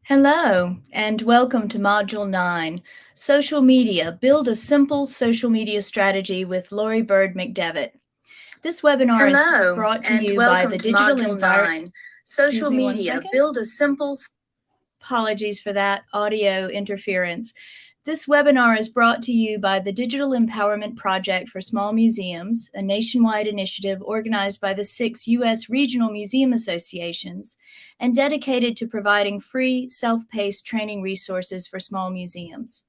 Hello, and welcome to Module 9, Social Media, Build a Simple Social Media Strategy with Lori Byrd-McDevitt. This webinar is Hello, brought to and you by welcome the to Digital Module 9, Social Media, Build a Simple... Apologies for that audio interference. This webinar is brought to you by the Digital Empowerment Project for Small Museums, a nationwide initiative organized by the 6 U.S. regional museum associations and dedicated to providing free, self-paced training resources for small museums.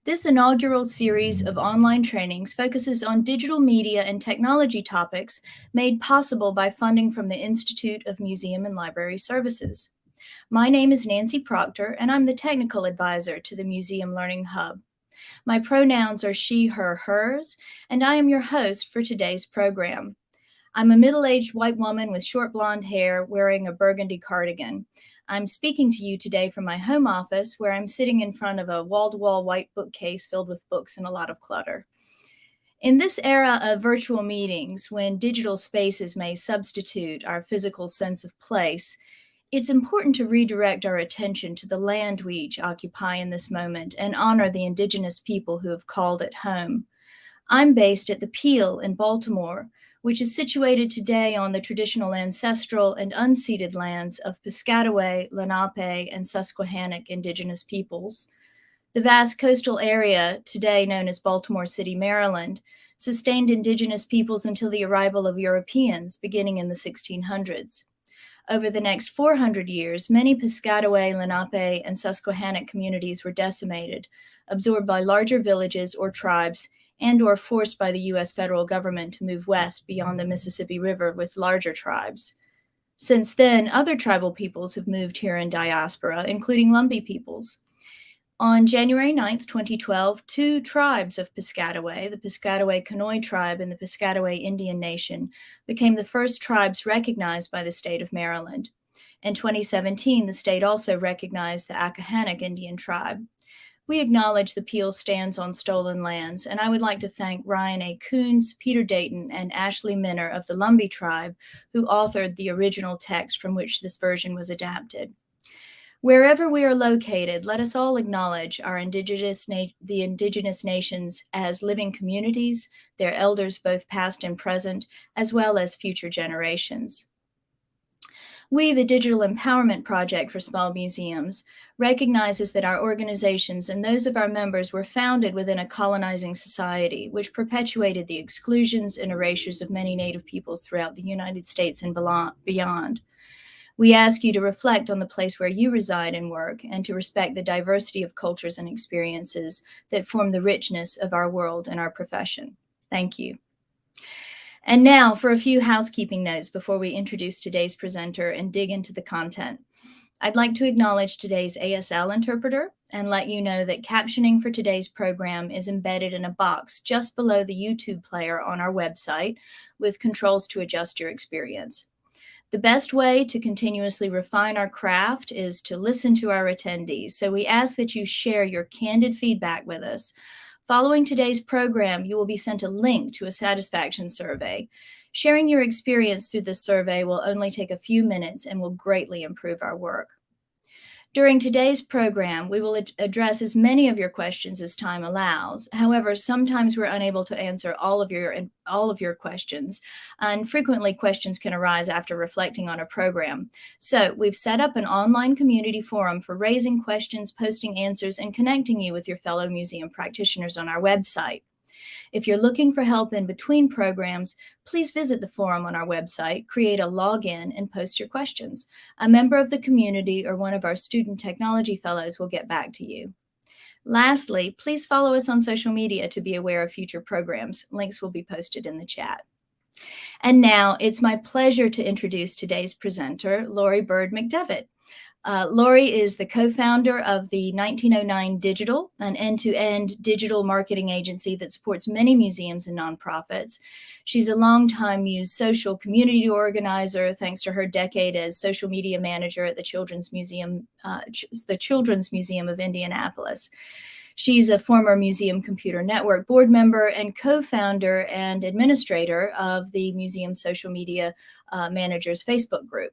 This inaugural series of online trainings focuses on digital media and technology topics made possible by funding from the Institute of Museum and Library Services. My name is Nancy Proctor, and I'm the technical advisor to the Museum Learning Hub. My pronouns are she, her, hers, and I am your host for today's program. I'm a middle-aged white woman with short blonde hair wearing a burgundy cardigan. I'm speaking to you today from my home office, where I'm sitting in front of a wall-to-wall white bookcase filled with books and a lot of clutter. In this era of virtual meetings, when digital spaces may substitute our physical sense of place, it's important to redirect our attention to the land we each occupy in this moment and honor the Indigenous people who have called it home. I'm based at the Peel in Baltimore, which is situated today on the traditional ancestral and unceded lands of Piscataway, Lenape, and Susquehannock Indigenous peoples. The vast coastal area, today known as Baltimore City, Maryland, sustained Indigenous peoples until the arrival of Europeans beginning in the 1600s. Over the next 400 years, many Piscataway, Lenape, and Susquehannock communities were decimated, absorbed by larger villages or tribes, and/or forced by the U.S. federal government to move west beyond the Mississippi River with larger tribes. Since then, other tribal peoples have moved here in diaspora, including Lumbee peoples. On January 9, 2012, 2 tribes of Piscataway, the Piscataway Conoy tribe and the Piscataway Indian Nation, became the first tribes recognized by the state of Maryland. In 2017, the state also recognized the Accohannock Indian tribe. We acknowledge the Peel stands on stolen lands, and I would like to thank Ryan A. Coons, Peter Dayton, and Ashley Minner of the Lumbee tribe, who authored the original text from which this version was adapted. Wherever we are located, let us all acknowledge the indigenous nations as living communities, their elders both past and present, as well as future generations. We, the Digital Empowerment Project for Small Museums, recognizes that our organizations and those of our members were founded within a colonizing society, which perpetuated the exclusions and erasures of many Native peoples throughout the United States and beyond. We ask you to reflect on the place where you reside and work, and to respect the diversity of cultures and experiences that form the richness of our world and our profession. Thank you. And now for a few housekeeping notes before we introduce today's presenter and dig into the content. I'd like to acknowledge today's ASL interpreter and let you know that captioning for today's program is embedded in a box just below the YouTube player on our website with controls to adjust your experience. The best way to continuously refine our craft is to listen to our attendees, so we ask that you share your candid feedback with us. Following today's program, you will be sent a link to a satisfaction survey. Sharing your experience through this survey will only take a few minutes and will greatly improve our work. During today's program, we will address as many of your questions as time allows. However, sometimes we're unable to answer all of your questions, and frequently questions can arise after reflecting on a program. So we've set up an online community forum for raising questions, posting answers, and connecting you with your fellow museum practitioners on our website. If you're looking for help in between programs, please visit the forum on our website, create a login, and post your questions. A member of the community or one of our student technology fellows will get back to you. Lastly, please follow us on social media to be aware of future programs. Links will be posted in the chat. And now it's my pleasure to introduce today's presenter, Lori Byrd-McDevitt. Lori is the co-founder of the 1909 Digital, an end-to-end digital marketing agency that supports many museums and nonprofits. She's a longtime Muse social community organizer, thanks to her decade as social media manager at the Children's Museum of Indianapolis. She's a former Museum Computer Network board member and co-founder and administrator of the Museum Social Media Managers Facebook group.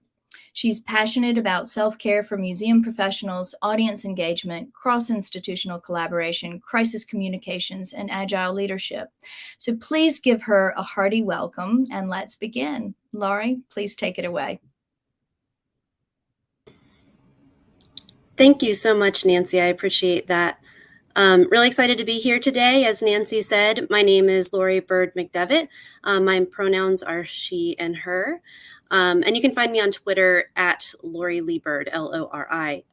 She's passionate about self-care for museum professionals, audience engagement, cross-institutional collaboration, crisis communications, and agile leadership. So please give her a hearty welcome, and let's begin. Laurie, please take it away. Thank you so much, Nancy. I appreciate that. Really excited to be here today. As Nancy said, my name is Laurie Byrd-McDevitt. My pronouns are she and her. And you can find me on Twitter at Laurie Lee Byrd, LORILEEBYRD.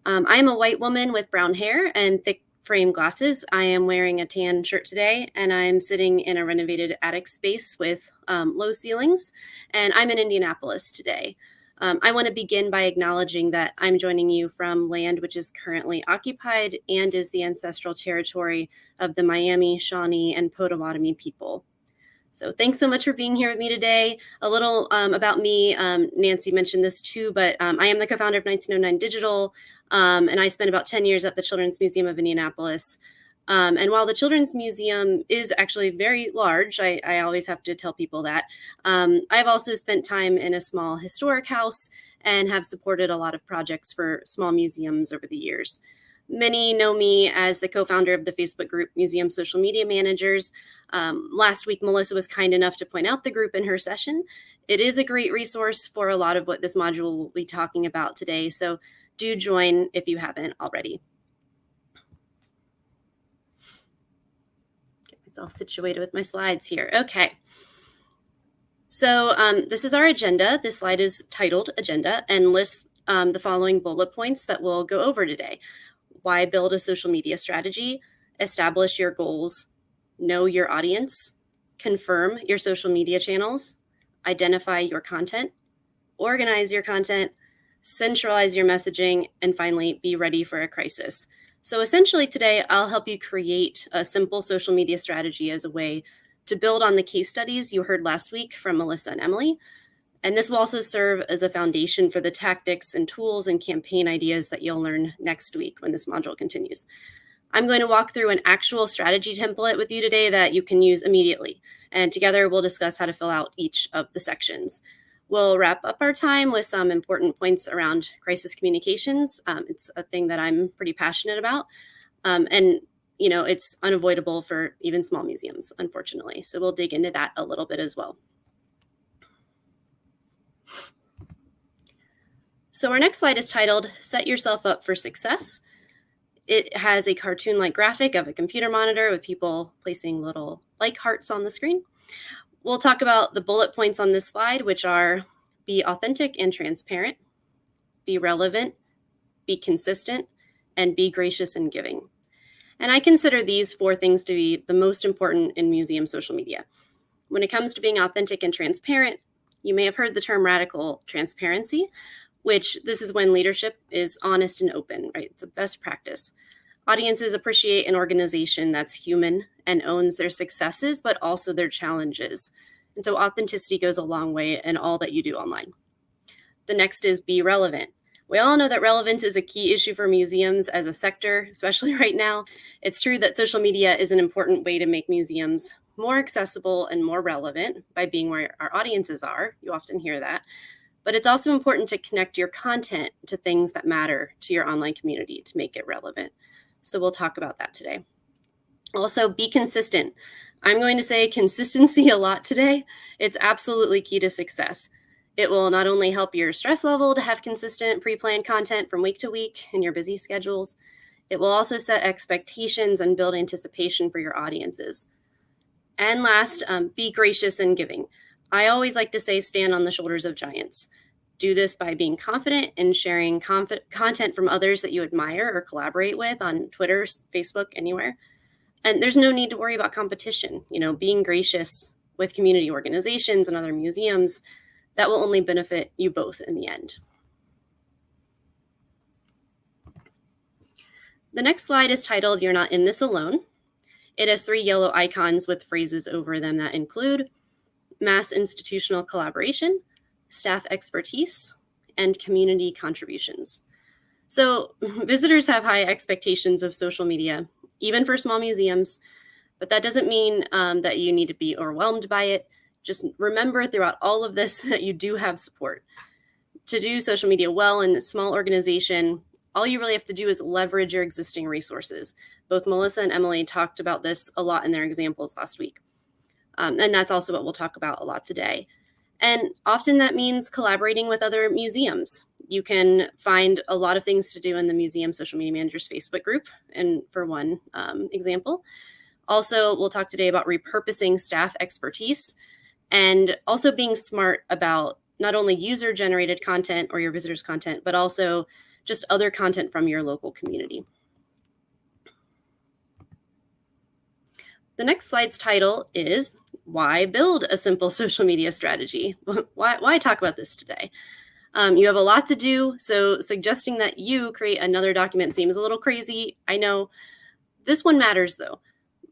I am a white woman with brown hair and thick frame glasses. I am wearing a tan shirt today, and I'm sitting in a renovated attic space with low ceilings, and I'm in Indianapolis today. I want to begin by acknowledging that I'm joining you from land which is currently occupied and is the ancestral territory of the Miami, Shawnee, and Potawatomi people. So thanks so much for being here with me today. A little about me, Nancy mentioned this too, but I am the co-founder of 1909 Digital, and I spent about 10 years at the Children's Museum of Indianapolis. And while the Children's Museum is actually very large, I always have to tell people that, I've also spent time in a small historic house and have supported a lot of projects for small museums over the years. Many know me as the co-founder of the Facebook group Museum Social Media Managers. Last week, Melissa was kind enough to point out the group in her session. It is a great resource for a lot of what this module will be talking about today, so do join if you haven't already. Get myself situated with my slides here. Okay. So this is our agenda. This slide is titled Agenda and lists the following bullet points that we'll go over today. Why build a social media strategy, establish your goals, know your audience, confirm your social media channels, identify your content, organize your content, centralize your messaging, and finally, be ready for a crisis. So essentially today, I'll help you create a simple social media strategy as a way to build on the case studies you heard last week from Melissa and Emily. And this will also serve as a foundation for the tactics and tools and campaign ideas that you'll learn next week when this module continues. I'm going to walk through an actual strategy template with you today that you can use immediately. And together we'll discuss how to fill out each of the sections. We'll wrap up our time with some important points around crisis communications. It's a thing that I'm pretty passionate about. And you know, it's unavoidable for even small museums, unfortunately. So we'll dig into that a little bit as well. So our next slide is titled, Set Yourself Up for Success. It has a cartoon-like graphic of a computer monitor with people placing little like hearts on the screen. We'll talk about the bullet points on this slide, which are be authentic and transparent, be relevant, be consistent, and be gracious and giving. And I consider these 4 things to be the most important in museum social media. When it comes to being authentic and transparent, you may have heard the term radical transparency, which this is when leadership is honest and open, right? It's a best practice. Audiences appreciate an organization that's human and owns their successes, but also their challenges. And so authenticity goes a long way in all that you do online. The next is be relevant. We all know that relevance is a key issue for museums as a sector, especially right now. It's true that social media is an important way to make museums more accessible and more relevant by being where our audiences are. You often hear that. But it's also important to connect your content to things that matter to your online community to make it relevant. So we'll talk about that today. Also, be consistent. I'm going to say consistency a lot today. It's absolutely key to success. It will not only help your stress level to have consistent pre-planned content from week to week in your busy schedules, it will also set expectations and build anticipation for your audiences. And last, be gracious and giving. I always like to say stand on the shoulders of giants. Do this by being confident in sharing content from others that you admire or collaborate with on Twitter, Facebook, anywhere. And there's no need to worry about competition. You know, being gracious with community organizations and other museums, that will only benefit you both in the end. The next slide is titled, You're Not in This Alone. It has 3 yellow icons with phrases over them that include mass institutional collaboration, staff expertise, and community contributions. So visitors have high expectations of social media, even for small museums, but that doesn't mean that you need to be overwhelmed by it. Just remember throughout all of this that you do have support. To do social media well in a small organization, all you really have to do is leverage your existing resources. Both Melissa and Emily talked about this a lot in their examples last week. And that's also what we'll talk about a lot today. And often that means collaborating with other museums. You can find a lot of things to do in the Museum Social Media Managers Facebook group, and for one example. Also, we'll talk today about repurposing staff expertise and also being smart about not only user-generated content or your visitors' content, but also just other content from your local community. The next slide's title is Why Build a Simple Social Media Strategy? Why talk about this today? You have a lot to do, so suggesting that you create another document seems a little crazy. I know. This one matters, though.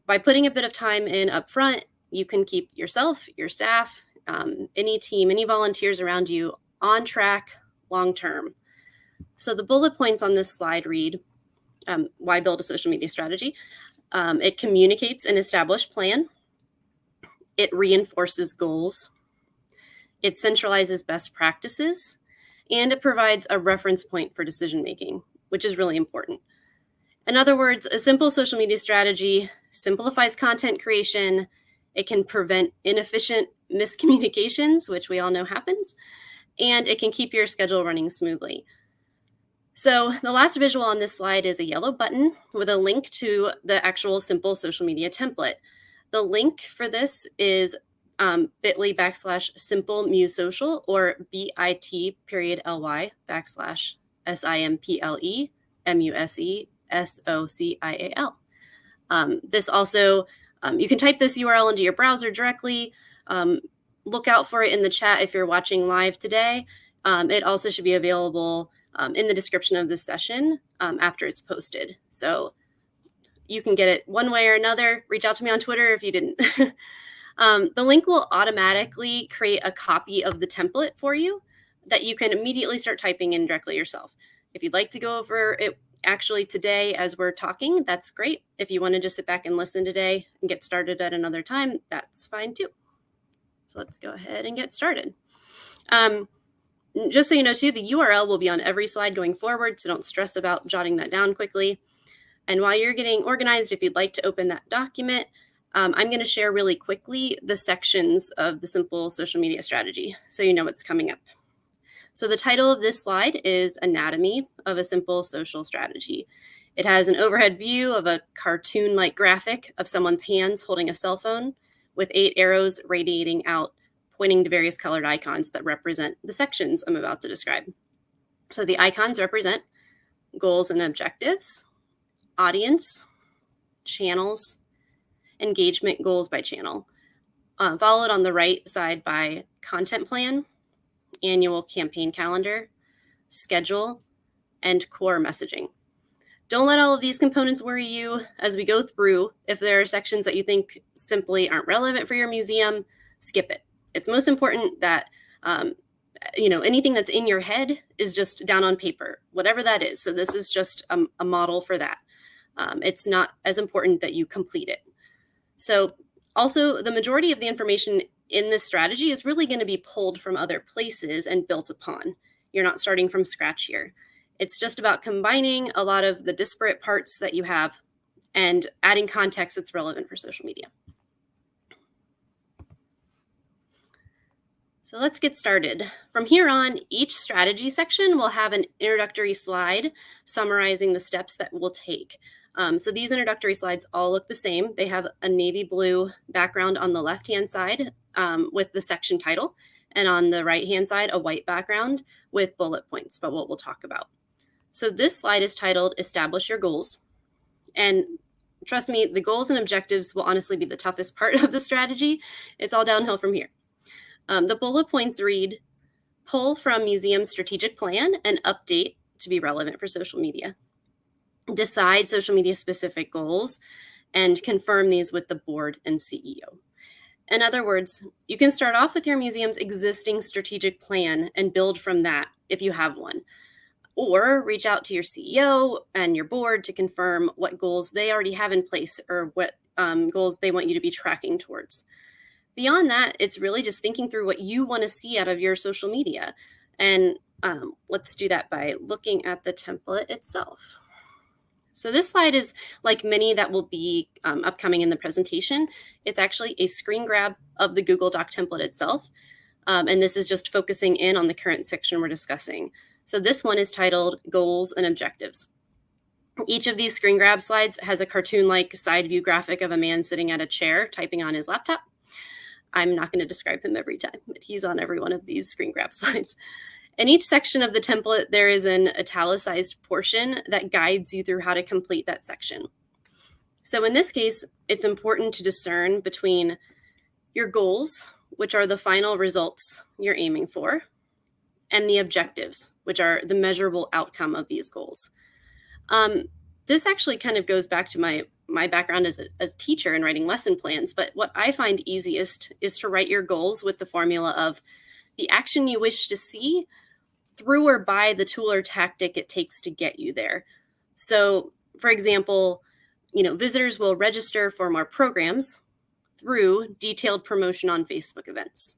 By putting a bit of time in up front, you can keep yourself, your staff, any team, any volunteers around you on track long term. So the bullet points on this slide read, why build a social media strategy? It communicates an established plan. It reinforces goals. It centralizes best practices. And it provides a reference point for decision making, which is really important. In other words, a simple social media strategy simplifies content creation. It can prevent inefficient miscommunications, which we all know happens, and it can keep your schedule running smoothly. So the last visual on this slide is a yellow button with a link to the actual simple social media template. The link for this is bit.ly/simplemusesocial or bit.ly/simplemusesocial. This also, you can type this URL into your browser directly. Look out for it in the chat if you're watching live today. It also should be available in the description of this session after it's posted. So you can get it one way or another. Reach out to me on Twitter if you didn't. The link will automatically create a copy of the template for you that you can immediately start typing in directly yourself. If you'd like to go over it actually today as we're talking, that's great. If you want to just sit back and listen today and get started at another time, that's fine too. So let's go ahead and get started. Just so you know too, the URL will be on every slide going forward, so don't stress about jotting that down quickly. And while you're getting organized, if you'd like to open that document, I'm going to share really quickly the sections of the simple social media strategy so you know what's coming up. So the title of this slide is Anatomy of a Simple Social Strategy. It has an overhead view of a cartoon-like graphic of someone's hands holding a cell phone with 8 arrows radiating out, pointing to various colored icons that represent the sections I'm about to describe. So the icons represent goals and objectives, audience, channels, engagement goals by channel, followed on the right side by content plan, annual campaign calendar, schedule, and core messaging. Don't let all of these components worry you as we go through. If there are sections that you think simply aren't relevant for your museum, skip it. It's most important that anything that's in your head is just down on paper, whatever that is. So this is just a model for that. It's not as important that you complete it. So also, the majority of the information in this strategy is really going to be pulled from other places and built upon. You're not starting from scratch here. It's just about combining a lot of the disparate parts that you have and adding context that's relevant for social media. So let's get started. From here on, each strategy section will have an introductory slide summarizing the steps that we'll take. So these introductory slides all look the same. They have a navy blue background on the left-hand side with the section title, and on the right-hand side, a white background with bullet points about what we'll talk about. So this slide is titled Establish Your Goals. And trust me, the goals and objectives will honestly be the toughest part of the strategy. It's all downhill from here. The bullet points read, pull from museum strategic plan and update to be relevant for social media. Decide social media specific goals and confirm these with the board and CEO. In other words, you can start off with your museum's existing strategic plan and build from that if you have one, or reach out to your CEO and your board to confirm what goals they already have in place or what goals they want you to be tracking towards. Beyond that, it's really just thinking through what you want to see out of your social media. And let's do that by looking at the template itself. So this slide is like many that will be upcoming in the presentation. It's actually a screen grab of the Google Doc template itself. And this is just focusing in on the current section we're discussing. So this one is titled Goals and Objectives. Each of these screen grab slides has a cartoon-like side view graphic of a man sitting at a chair typing on his laptop. I'm not going to describe him every time, but he's on every one of these screen grab slides. In each section of the template, there is an italicized portion that guides you through how to complete that section. So in this case, it's important to discern between your goals, which are the final results you're aiming for, and the objectives, which are the measurable outcome of these goals. This actually kind of goes back to my background as a teacher in writing lesson plans, but what I find easiest is to write your goals with the formula of the action you wish to see through or by the tool or tactic it takes to get you there. So, for example, visitors will register for more programs through detailed promotion on Facebook events.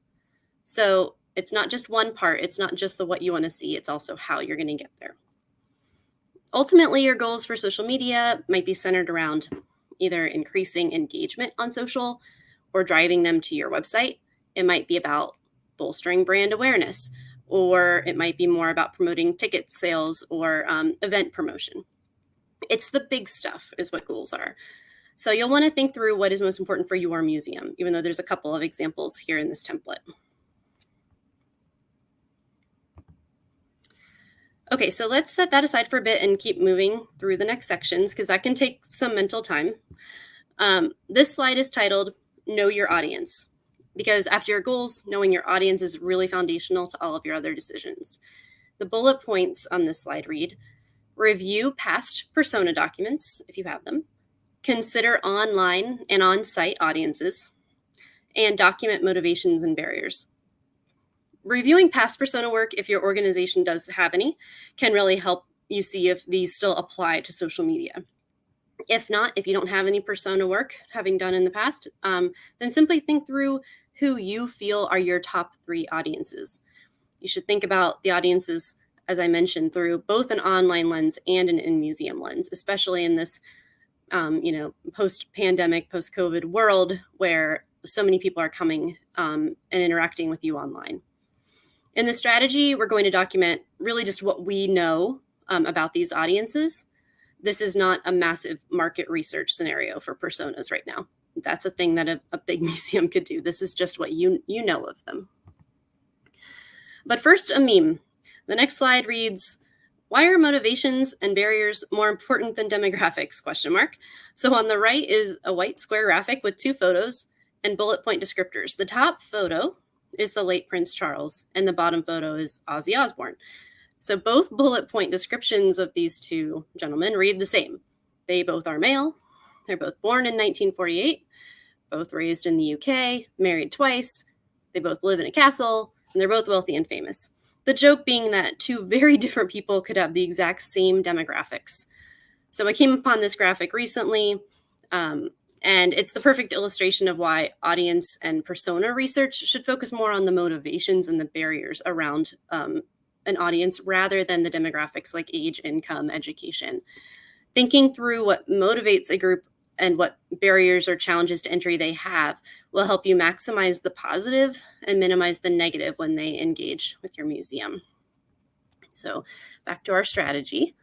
So it's not just one part, it's not just the what you want to see, it's also how you're going to get there. Ultimately, your goals for social media might be centered around either increasing engagement on social or driving them to your website. It might be about bolstering brand awareness, or it might be more about promoting ticket sales or event promotion. It's the big stuff is what goals are. So you'll want to think through what is most important for your museum, even though there's a couple of examples here in this template. Okay, so let's set that aside for a bit and keep moving through the next sections because that can take some mental time. This slide is titled Know Your Audience, because after your goals, knowing your audience is really foundational to all of your other decisions. The bullet points on this slide read, review past persona documents, if you have them, consider online and on-site audiences, and document motivations and barriers. Reviewing past persona work, if your organization does have any, can really help you see if these still apply to social media. If not, if you don't have any persona work having done in the past, then simply think through who you feel are your top 3 audiences. You should think about the audiences, as I mentioned, through both an online lens and an in-museum lens, especially in this post-pandemic, post-COVID world where so many people are coming and interacting with you online. In the strategy, we're going to document really just what we know about these audiences. This is not a massive market research scenario for personas right now. That's a thing that a big museum could do. This is just what you know of them. But first, a meme. The next slide reads, why are motivations and barriers more important than demographics? ? So on the right is a white square graphic with 2 photos and bullet point descriptors. The top photo is the late Prince Charles, and the bottom photo is Ozzy Osbourne. So both bullet point descriptions of these 2 gentlemen read the same. They both are male. They're both born in 1948, both raised in the UK, married twice. They both live in a castle, and they're both wealthy and famous. The joke being that 2 very different people could have the exact same demographics. So I came upon this graphic recently, and it's the perfect illustration of why audience and persona research should focus more on the motivations and the barriers around an audience rather than the demographics like age, income, education. Thinking through what motivates a group and what barriers or challenges to entry they have will help you maximize the positive and minimize the negative when they engage with your museum. So back to our strategy.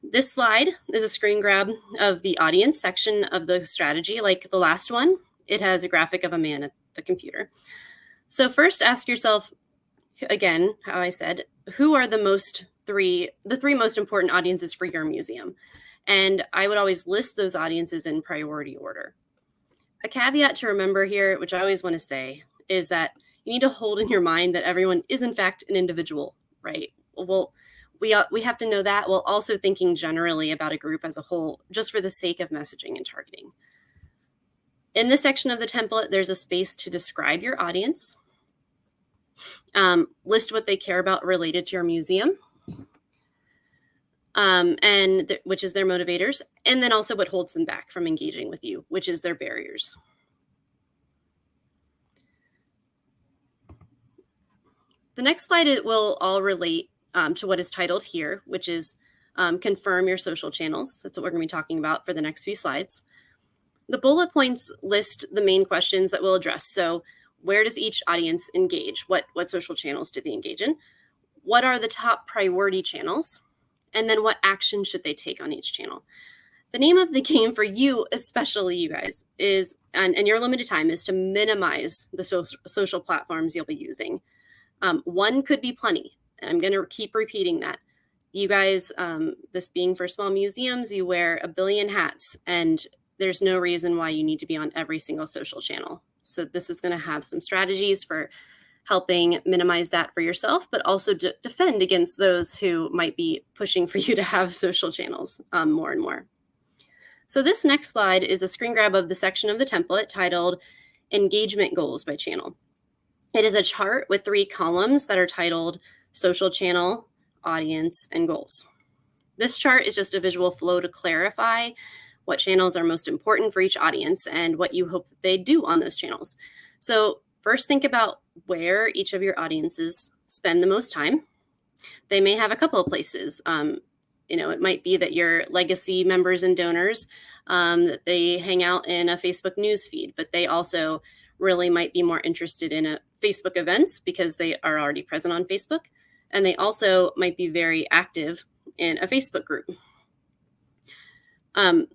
This slide is a screen grab of the audience section of the strategy. Like the last one, it has a graphic of a man at the computer. So first ask yourself, again, how I said, who are the 3 most important audiences for your museum? And I would always list those audiences in priority order. A caveat to remember here, which I always want to say, is that you need to hold in your mind that everyone is in fact an individual, right? Well, we have to know that while also thinking generally about a group as a whole, just for the sake of messaging and targeting. In this section of the template, there's a space to describe your audience, list what they care about related to your museum, which is their motivators, and then also what holds them back from engaging with you, which is their barriers. The next slide, it will all relate to what is titled here, which is confirm your social channels. That's what we're going to be talking about for the next few slides. The bullet points list the main questions that we'll address. So where does each audience engage? What social channels do they engage in? What are the top priority channels? And then what action should they take on each channel? The name of the game for you, especially you guys, is, and your limited time, is to minimize the social platforms you'll be using. One could be plenty, and I'm going to keep repeating that. You guys, this being for small museums, you wear a billion hats, and there's no reason why you need to be on every single social channel. So this is going to have some strategies for helping minimize that for yourself, but also defend against those who might be pushing for you to have social channels more and more. So this next slide is a screen grab of the section of the template titled Engagement Goals by Channel. It is a chart with 3 columns that are titled Social Channel, Audience, and Goals. This chart is just a visual flow to clarify what channels are most important for each audience and what you hope that they do on those channels. So first, think about where each of your audiences spend the most time. They may have a couple of places. It might be that your legacy members and donors, that they hang out in a Facebook news feed, but they also really might be more interested in a Facebook events because they are already present on Facebook. And they also might be very active in a Facebook group. And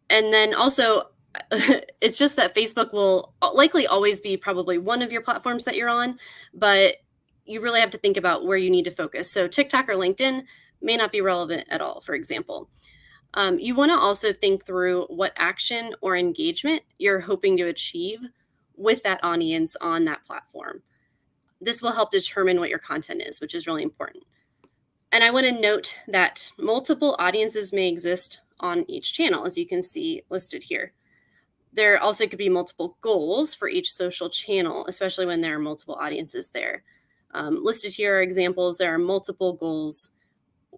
then also, it's just that Facebook will likely always be probably one of your platforms that you're on, but you really have to think about where you need to focus. So TikTok or LinkedIn may not be relevant at all, for example. You want to also think through what action or engagement you're hoping to achieve with that audience on that platform. This will help determine what your content is, which is really important. And I want to note that multiple audiences may exist on each channel, as you can see listed here. There also could be multiple goals for each social channel, especially when there are multiple audiences there. Listed here are examples. There are multiple goals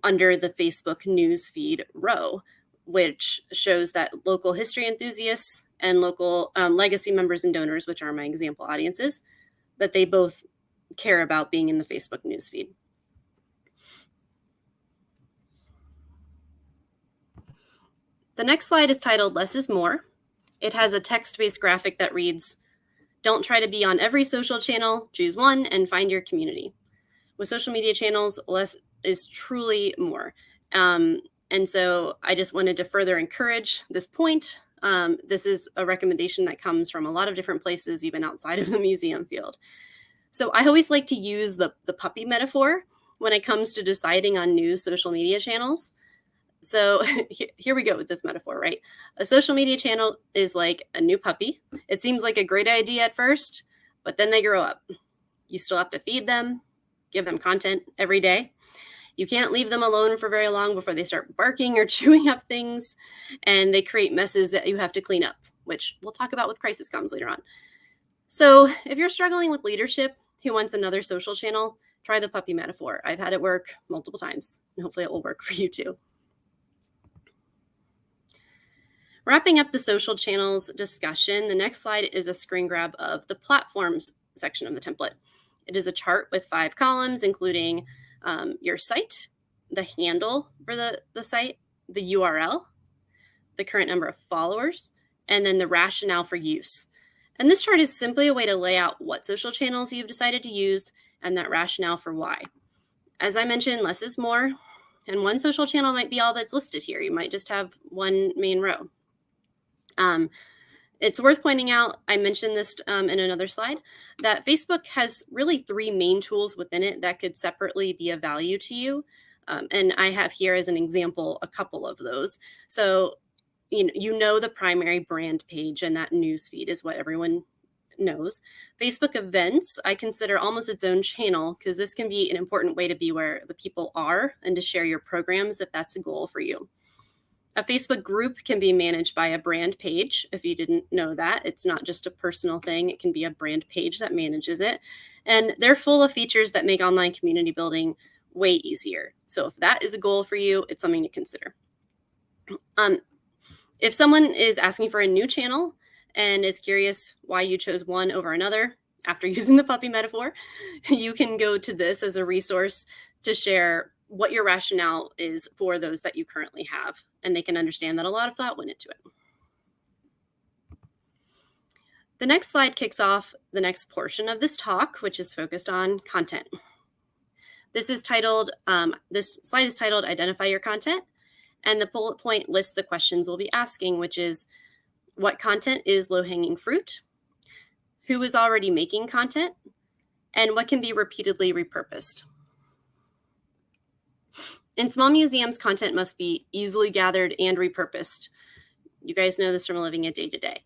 under the Facebook newsfeed row, which shows that local history enthusiasts and local legacy members and donors, which are my example audiences, that they both care about being in the Facebook newsfeed. The next slide is titled Less is More. It has a text-based graphic that reads, don't try to be on every social channel, choose one and find your community. With social media channels, less is truly more. And so I just wanted to further encourage this point. This is a recommendation that comes from a lot of different places, even outside of the museum field. So I always like to use the puppy metaphor when it comes to deciding on new social media channels. So here we go with this metaphor, right? A social media channel is like a new puppy. It seems like a great idea at first, but then they grow up. You still have to feed them, give them content every day. You can't leave them alone for very long before they start barking or chewing up things, and they create messes that you have to clean up, which we'll talk about with crisis comms later on. So if you're struggling with leadership who wants another social channel, try the puppy metaphor. I've had it work multiple times, and hopefully it will work for you too. Wrapping up the social channels discussion, the next slide is a screen grab of the platforms section of the template. It is a chart with 5 columns, including your site, the handle for the site, the URL, the current number of followers, and then the rationale for use. And this chart is simply a way to lay out what social channels you've decided to use and that rationale for why. As I mentioned, less is more, and one social channel might be all that's listed here. You might just have one main row. It's worth pointing out, I mentioned this in another slide, that Facebook has really 3 main tools within it that could separately be of value to you. And I have here as an example a couple of those. So, you know the primary brand page and that newsfeed is what everyone knows. Facebook events, I consider almost its own channel because this can be an important way to be where the people are and to share your programs if that's a goal for you. A Facebook group can be managed by a brand page. If you didn't know that, it's not just a personal thing. It can be a brand page that manages it. And they're full of features that make online community building way easier. So if that is a goal for you, it's something to consider. If someone is asking for a new channel and is curious why you chose one over another, after using the puppy metaphor, you can go to this as a resource to share what your rationale is for those that you currently have, and they can understand that a lot of thought went into it. The next slide kicks off the next portion of this talk, which is focused on content. This slide is titled Identify Your Content, and the bullet point lists the questions we'll be asking, which is what content is low-hanging fruit, who is already making content, and what can be repeatedly repurposed. In small museums, content must be easily gathered and repurposed. You guys know this from living it day to day.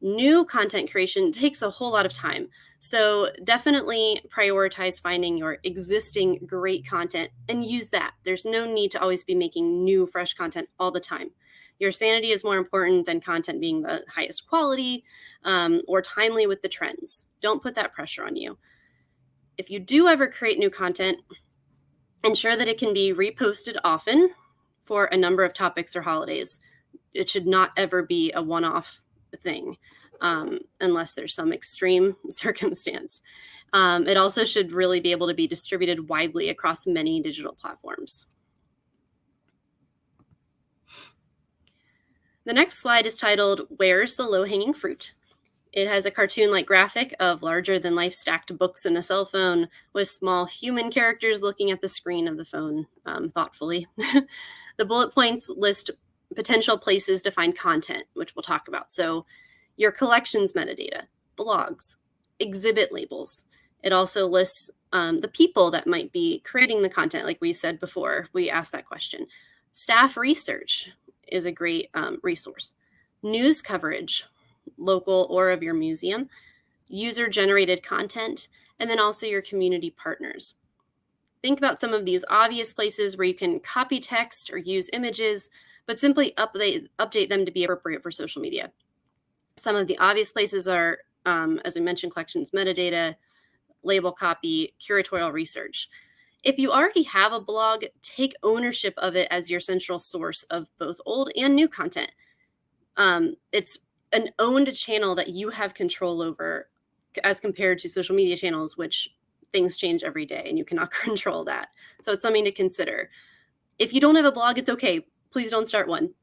New content creation takes a whole lot of time. So definitely prioritize finding your existing great content and use that. There's no need to always be making new, fresh content all the time. Your sanity is more important than content being the highest quality or timely with the trends. Don't put that pressure on you. If you do ever create new content, ensure that it can be reposted often for a number of topics or holidays. It should not ever be a one-off thing unless there's some extreme circumstance. It also should really be able to be distributed widely across many digital platforms. The next slide is titled, Where's the Low-Hanging Fruit? It has a cartoon-like graphic of larger-than-life stacked books in a cell phone with small human characters looking at the screen of the phone thoughtfully. The bullet points list potential places to find content, which we'll talk about. So your collections metadata, blogs, exhibit labels. It also lists the people that might be creating the content, like we said before, we asked that question. Staff research is a great resource. News coverage, local or of your museum, user-generated content, and then also your community partners. Think about some of these obvious places where you can copy text or use images, but simply update them to be appropriate for social media. Some of the obvious places are, as we mentioned, collections metadata, label copy, curatorial research. If you already have a blog, take ownership of it as your central source of both old and new content. It's an owned channel that you have control over as compared to social media channels, which things change every day and you cannot control that. So it's something to consider. If you don't have a blog, it's okay. Please don't start one.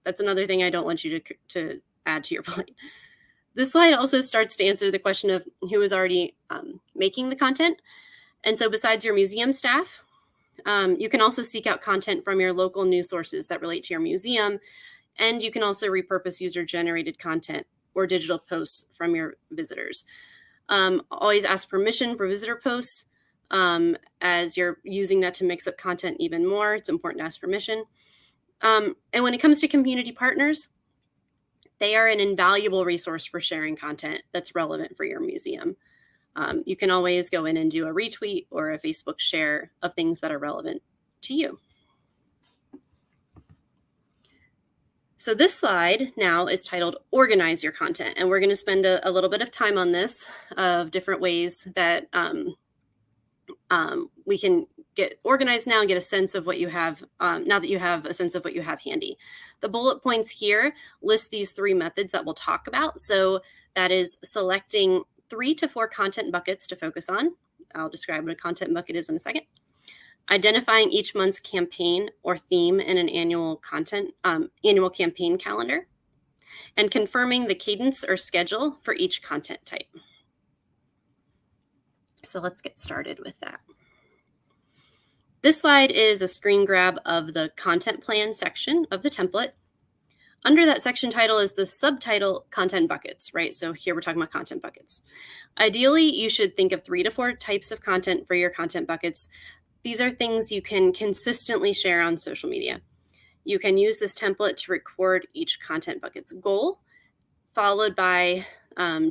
That's another thing I don't want you to add to your plate. This slide also starts to answer the question of who is already making the content. And so besides your museum staff, you can also seek out content from your local news sources that relate to your museum. And you can also repurpose user-generated content or digital posts from your visitors. Always ask permission for visitor posts. As you're using that to mix up content even more, it's important to ask permission. And when it comes to community partners, they are an invaluable resource for sharing content that's relevant for your museum. You can always go in and do a retweet or a Facebook share of things that are relevant to you. So this slide now is titled Organize Your Content, and we're going to spend a little bit of time on this of different ways that we can get organized now and get a sense of what you have, now that you have a sense of what you have handy. The bullet points here list these 3 methods that we'll talk about. So that is selecting 3 to 4 content buckets to focus on. I'll describe what a content bucket is in a second. Identifying each month's campaign or theme in an annual campaign calendar, and confirming the cadence or schedule for each content type. So let's get started with that. This slide is a screen grab of the content plan section of the template. Under that section title is the subtitle content buckets, right? So here we're talking about content buckets. Ideally, you should think of 3 to 4 types of content for your content buckets. These are things you can consistently share on social media. You can use this template to record each content bucket's goal, followed by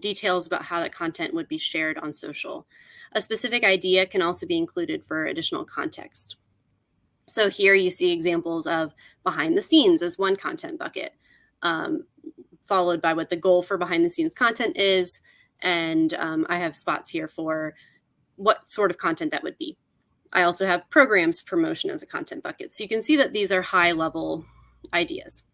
details about how that content would be shared on social. A specific idea can also be included for additional context. So here you see examples of behind the scenes as one content bucket, followed by what the goal for behind the scenes content is. And I have spots here for what sort of content that would be. I also have programs promotion as a content bucket. So you can see that these are high level ideas.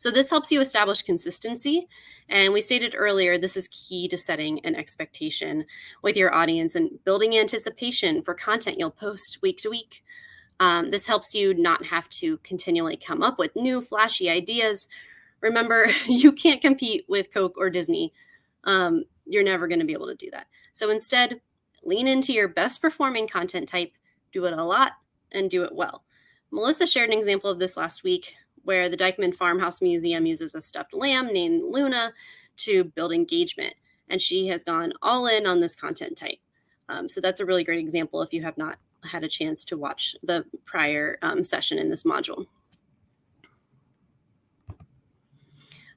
So this helps you establish consistency. And we stated earlier, this is key to setting an expectation with your audience and building anticipation for content you'll post week to week. This helps you not have to continually come up with new flashy ideas. Remember, you can't compete with Coke or Disney. You're never going to be able to do that. So instead, lean into your best performing content type, do it a lot, and do it well. Melissa shared an example of this last week where the Dykeman Farmhouse Museum uses a stuffed lamb named Luna to build engagement. And she has gone all in on this content type. So that's a really great example if you have not had a chance to watch the prior session in this module.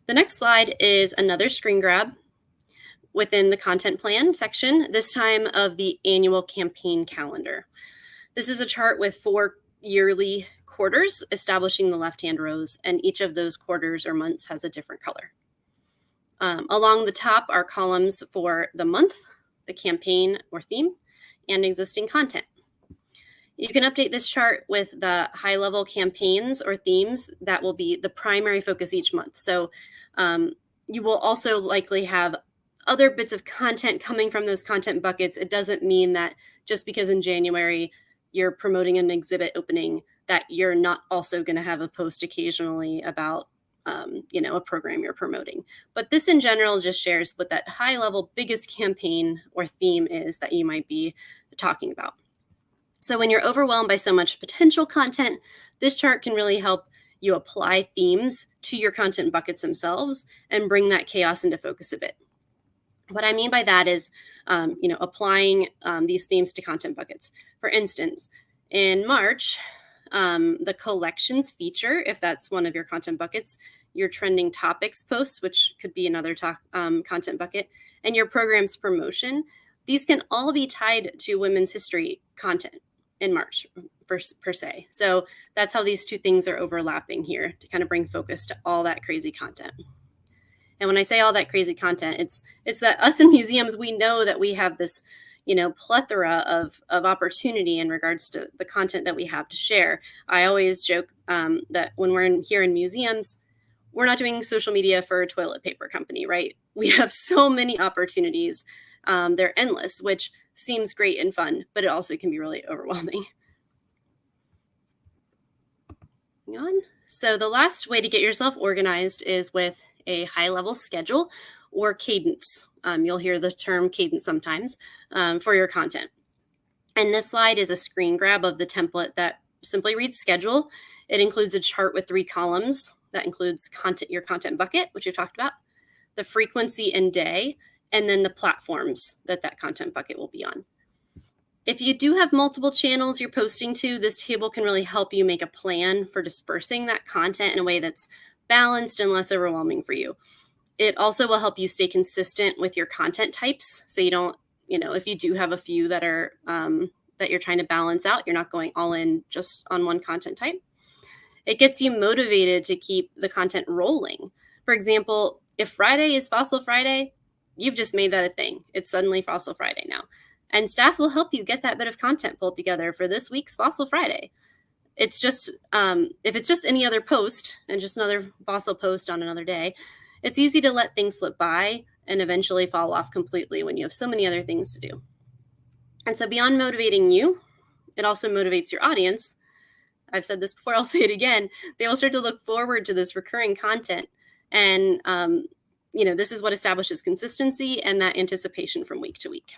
The next slide is another screen grab within the content plan section, this time of the annual campaign calendar. This is a chart with 4 yearly quarters establishing the left-hand rows, and each of those quarters or months has a different color. Along the top are columns for the month, the campaign or theme, and existing content. You can update this chart with the high-level campaigns or themes that will be the primary focus each month. So you will also likely have other bits of content coming from those content buckets. It doesn't mean that just because in January you're promoting an exhibit opening that you're not also going to have a post occasionally about a program you're promoting. But this in general just shares what that high-level biggest campaign or theme is that you might be talking about. So when you're overwhelmed by so much potential content, this chart can really help you apply themes to your content buckets themselves and bring that chaos into focus a bit. What I mean by that is, applying these themes to content buckets. For instance, in March, the collections feature, if that's one of your content buckets, your trending topics posts, which could be another content bucket, and your program's promotion, these can all be tied to women's history content in March per se. So that's how these two things are overlapping here to kind of bring focus to all that crazy content. And when I say all that crazy content, it's that us in museums, we know that we have this, plethora of opportunity in regards to the content that we have to share. I always joke that when we're here in museums, we're not doing social media for a toilet paper company, right? We have so many opportunities. They're endless, which seems great and fun, but it also can be really overwhelming. Hang on. So the last way to get yourself organized is with a high-level schedule or cadence. You'll hear the term cadence sometimes for your content. And this slide is a screen grab of the template that simply reads schedule. It includes a chart with 3 columns that includes your content bucket, which we've talked about, the frequency and day, and then the platforms that content bucket will be on. If you do have multiple channels you're posting to, this table can really help you make a plan for dispersing that content in a way that's balanced and less overwhelming for you. It also will help you stay consistent with your content types. So you don't, if you do have a few that are that you're trying to balance out, you're not going all in just on one content type. It gets you motivated to keep the content rolling. For example, if Friday is Fossil Friday, you've just made that a thing. It's suddenly Fossil Friday now. And staff will help you get that bit of content pulled together for this week's Fossil Friday. It's just, if it's just any other post and just another fossil post on another day, it's easy to let things slip by and eventually fall off completely when you have so many other things to do. And so beyond motivating you, it also motivates your audience. I've said this before, I'll say it again. They will start to look forward to this recurring content. And, this is what establishes consistency and that anticipation from week to week.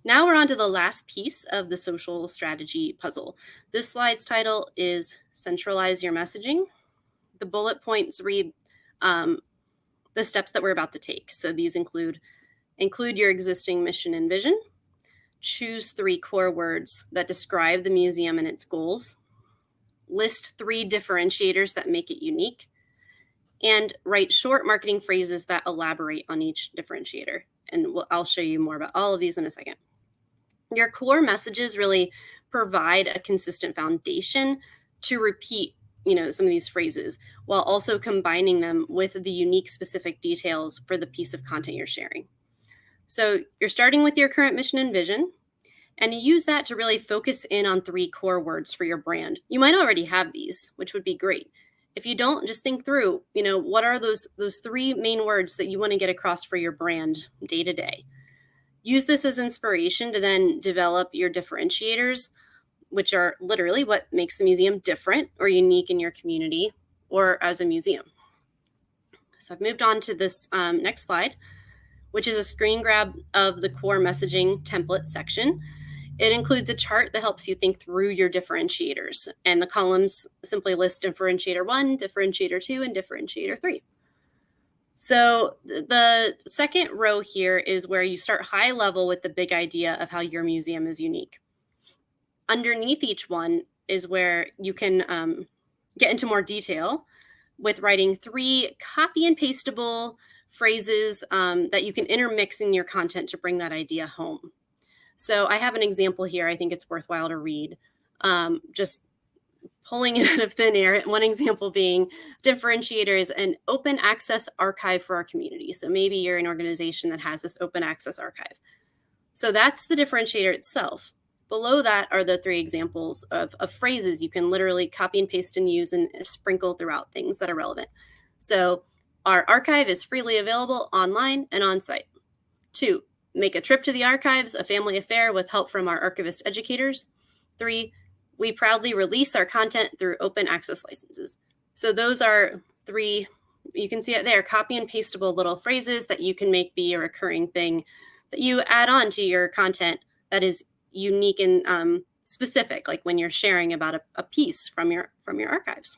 Now we're on to the last piece of the social strategy puzzle. This slide's title is Centralize Your Messaging. The bullet points read the steps that we're about to take. So these include your existing mission and vision, choose 3 core words that describe the museum and its goals, list 3 differentiators that make it unique, and write short marketing phrases that elaborate on each differentiator. And I'll show you more about all of these in a second. Your core messages really provide a consistent foundation to repeat, some of these phrases while also combining them with the unique specific details for the piece of content you're sharing. So you're starting with your current mission and vision, And you use that to really focus in on 3 core words for your brand. You might already have these, which would be great. If you don't, just think through, what are those 3 main words that you want to get across for your brand day to day. Use this as inspiration to then develop your differentiators, which are literally what makes the museum different or unique in your community or as a museum. So I've moved on to this next slide, which is a screen grab of the core messaging template section. It includes a chart that helps you think through your differentiators, and the columns simply list differentiator 1, differentiator 2, and differentiator 3. So the second row here is where you start high level with the big idea of how your museum is unique. Underneath each one is where you can get into more detail with writing 3 copy and pastable phrases that you can intermix in your content to bring that idea home. So I have an example here. I think it's worthwhile to read. Just pulling it out of thin air. One example being differentiator is an open access archive for our community. So maybe you're an organization that has this open access archive. So that's the differentiator itself. Below that are the 3 examples of phrases you can literally copy and paste and use and sprinkle throughout things that are relevant. So our archive is freely available online and on site. 2, make a trip to the archives a family affair with help from our archivist educators. 3, we proudly release our content through open access licenses. So those are 3, you can see it there, copy and pastable little phrases that you can make be a recurring thing that you add on to your content that is unique and specific, like when you're sharing about a piece from your archives.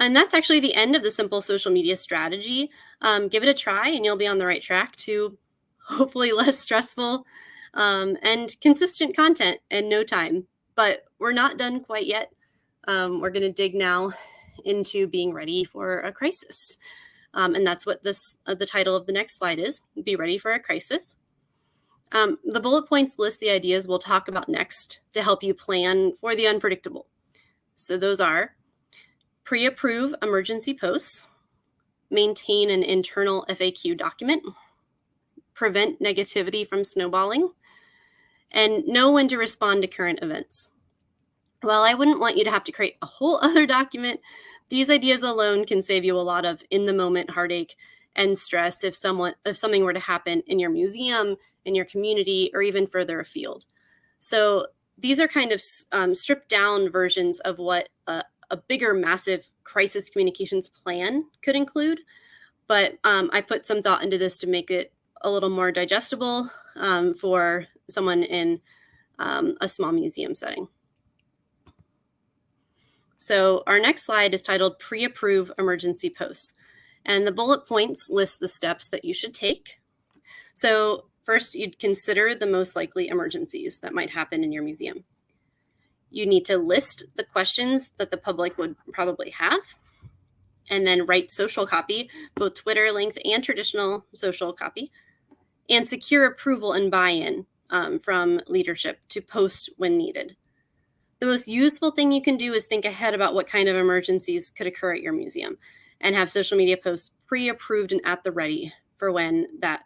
And that's actually the end of the simple social media strategy. Give it a try and you'll be on the right track to hopefully less stressful and consistent content in no time. But we're not done quite yet. We're going to dig now into being ready for a crisis. And that's what the title of the next slide is, Be Ready for a Crisis. The bullet points list the ideas we'll talk about next to help you plan for the unpredictable. So those are pre-approve emergency posts, maintain an internal FAQ document, prevent negativity from snowballing, and know when to respond to current events. While I wouldn't want you to have to create a whole other document, these ideas alone can save you a lot of in-the-moment heartache and stress if something were to happen in your museum, in your community, or even further afield. So these are kind of stripped down versions of what a bigger, massive crisis communications plan could include. But I put some thought into this to make it a little more digestible for someone in a small museum setting. So our next slide is titled Pre-Approve Emergency Posts. And the bullet points list the steps that you should take. So first, you'd consider the most likely emergencies that might happen in your museum. You need to list the questions that the public would probably have, and then write social copy, both Twitter length and traditional social copy, and secure approval and buy-in from leadership to post when needed. The most useful thing you can do is think ahead about what kind of emergencies could occur at your museum and have social media posts pre-approved and at the ready for when that